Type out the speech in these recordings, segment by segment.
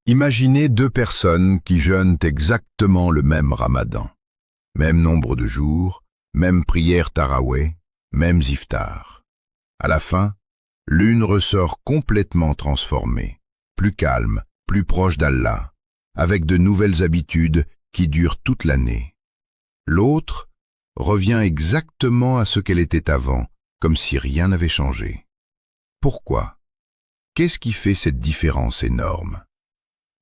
Imaginez deux personnes qui jeûnent exactement le même ramadan. Même nombre de jours, même prière taraweh, mêmes iftars. À la fin, l'une ressort complètement transformée, plus calme, plus proche d'Allah, avec de nouvelles habitudes qui durent toute l'année. L'autre revient exactement à ce qu'elle était avant, comme si rien n'avait changé. Pourquoi? Qu'est-ce qui fait cette différence énorme?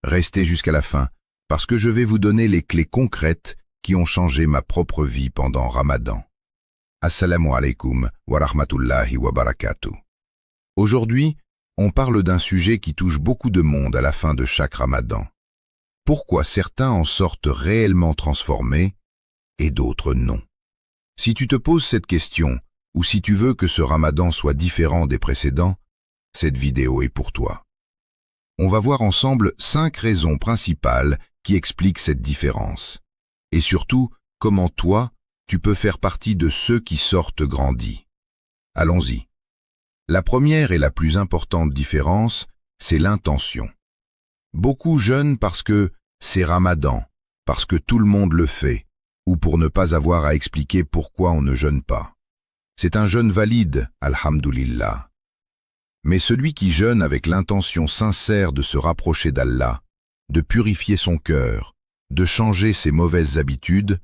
Restez jusqu'à la fin, parce que je vais vous donner les clés concrètes qui ont changé ma propre vie pendant Ramadan. Assalamu alaikum wa rahmatullahi wa barakatuh. Aujourd'hui, on parle d'un sujet qui touche beaucoup de monde à la fin de chaque Ramadan. Pourquoi certains en sortent réellement transformés et d'autres non? Si tu te poses cette question, ou si tu veux que ce Ramadan soit différent des précédents, cette vidéo est pour toi. On va voir ensemble 5 raisons principales qui expliquent cette différence. Et surtout, comment toi, tu peux faire partie de ceux qui sortent grandis. Allons-y. La première et la plus importante différence, c'est l'intention. Beaucoup jeûnent parce que c'est Ramadan, parce que tout le monde le fait, ou pour ne pas avoir à expliquer pourquoi on ne jeûne pas. C'est un jeûne valide, alhamdulillah. Mais celui qui jeûne avec l'intention sincère de se rapprocher d'Allah, de purifier son cœur, de changer ses mauvaises habitudes,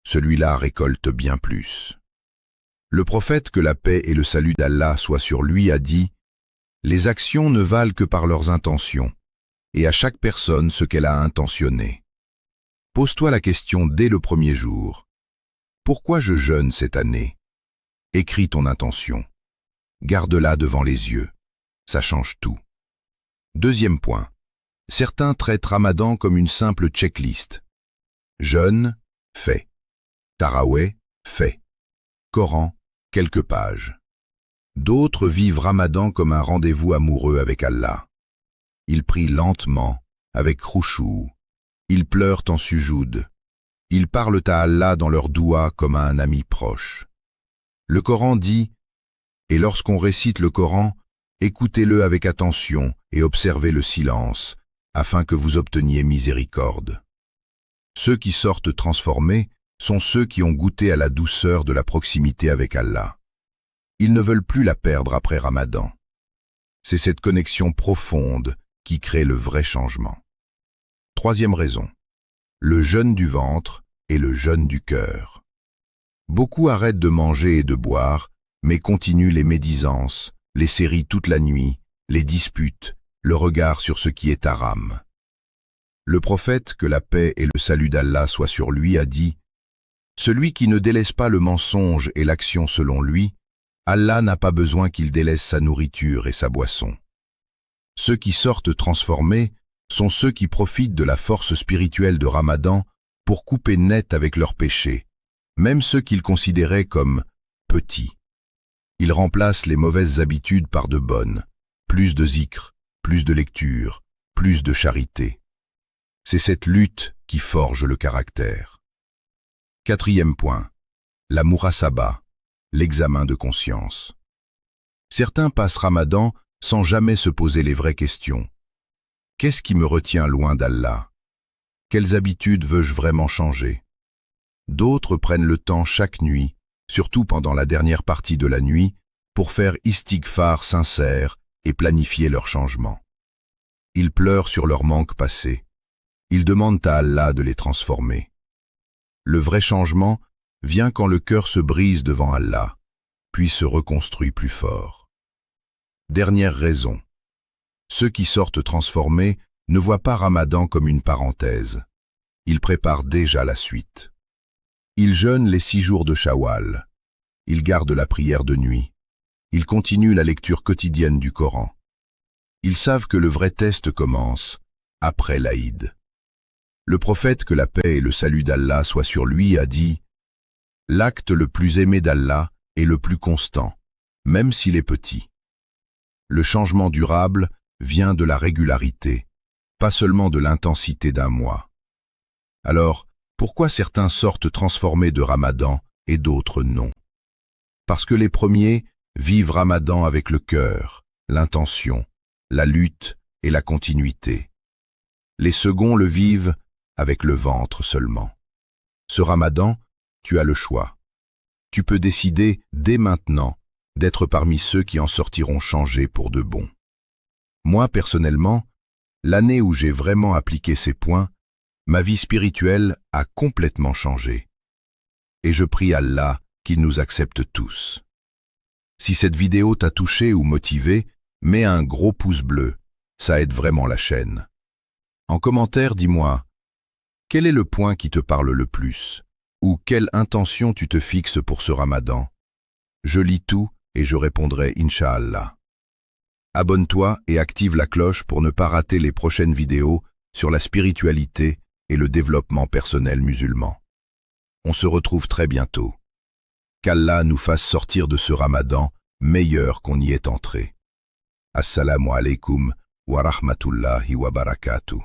celui-là récolte bien plus. Le prophète, que la paix et le salut d'Allah soient sur lui, a dit « Les actions ne valent que par leurs intentions, et à chaque personne ce qu'elle a intentionné. » Pose-toi la question dès le premier jour. Pourquoi je jeûne cette année? Écris ton intention. Garde-la devant les yeux. Ça change tout. Deuxième point. Certains traitent Ramadan comme une simple checklist. Jeûne, fait. Taraweh, fait. Coran, quelques pages. D'autres vivent Ramadan comme un rendez-vous amoureux avec Allah. Ils prient lentement, avec khouchou. Ils pleurent en sujoud. Ils parlent à Allah dans leur doua comme à un ami proche. Le Coran dit « Et lorsqu'on récite le Coran, écoutez-le avec attention et observez le silence, afin que vous obteniez miséricorde. » Ceux qui sortent transformés sont ceux qui ont goûté à la douceur de la proximité avec Allah. Ils ne veulent plus la perdre après Ramadan. C'est cette connexion profonde qui crée le vrai changement. Troisième raison, le jeûne du ventre et le jeûne du cœur. Beaucoup arrêtent de manger et de boire, mais continuent les médisances, les séries toute la nuit, les disputes, le regard sur ce qui est haram. Le prophète, que la paix et le salut d'Allah soient sur lui, a dit « Celui qui ne délaisse pas le mensonge et l'action selon lui, Allah n'a pas besoin qu'il délaisse sa nourriture et sa boisson. » Ceux qui sortent transformés sont ceux qui profitent de la force spirituelle de Ramadan pour couper net avec leurs péchés, même ceux qu'ils considéraient comme petits. Ils remplacent les mauvaises habitudes par de bonnes, plus de zikr, plus de lecture, plus de charité. C'est cette lutte qui forge le caractère. Quatrième point, la muhasaba, l'examen de conscience. Certains passent Ramadan sans jamais se poser les vraies questions. Qu'est-ce qui me retient loin d'Allah? Quelles habitudes veux-je vraiment changer? D'autres prennent le temps chaque nuit, surtout pendant la dernière partie de la nuit, pour faire istighfar sincère et planifier leur changement. Ils pleurent sur leur manque passé. Ils demandent à Allah de les transformer. Le vrai changement vient quand le cœur se brise devant Allah, puis se reconstruit plus fort. Dernière raison. Ceux qui sortent transformés ne voient pas Ramadan comme une parenthèse. Ils préparent déjà la suite. Ils jeûnent les 6 jours de Shawwal. Ils gardent la prière de nuit. Ils continuent la lecture quotidienne du Coran. Ils savent que le vrai test commence après l'Aïd. Le prophète, que la paix et le salut d'Allah soient sur lui, a dit « L'acte le plus aimé d'Allah est le plus constant, même s'il est petit. » Le changement durable vient de la régularité, pas seulement de l'intensité d'un mois. Alors, pourquoi certains sortent transformés de Ramadan et d'autres non? Parce que les premiers vivent Ramadan avec le cœur, l'intention, la lutte et la continuité. Les seconds le vivent avec le ventre seulement. Ce Ramadan, tu as le choix. Tu peux décider dès maintenant d'être parmi ceux qui en sortiront changés pour de bon. Moi, personnellement, l'année où j'ai vraiment appliqué ces points, ma vie spirituelle a complètement changé. Et je prie Allah qu'il nous accepte tous. Si cette vidéo t'a touché ou motivé, mets un gros pouce bleu, ça aide vraiment la chaîne. En commentaire, dis-moi, quel est le point qui te parle le plus? Ou quelle intention tu te fixes pour ce Ramadan? Je lis tout et je répondrai Inch'Allah. Abonne-toi et active la cloche pour ne pas rater les prochaines vidéos sur la spiritualité et le développement personnel musulman. On se retrouve très bientôt. Qu'Allah nous fasse sortir de ce Ramadan meilleur qu'on y est entré. Assalamu alaikum wa rahmatullahi wa barakatuh.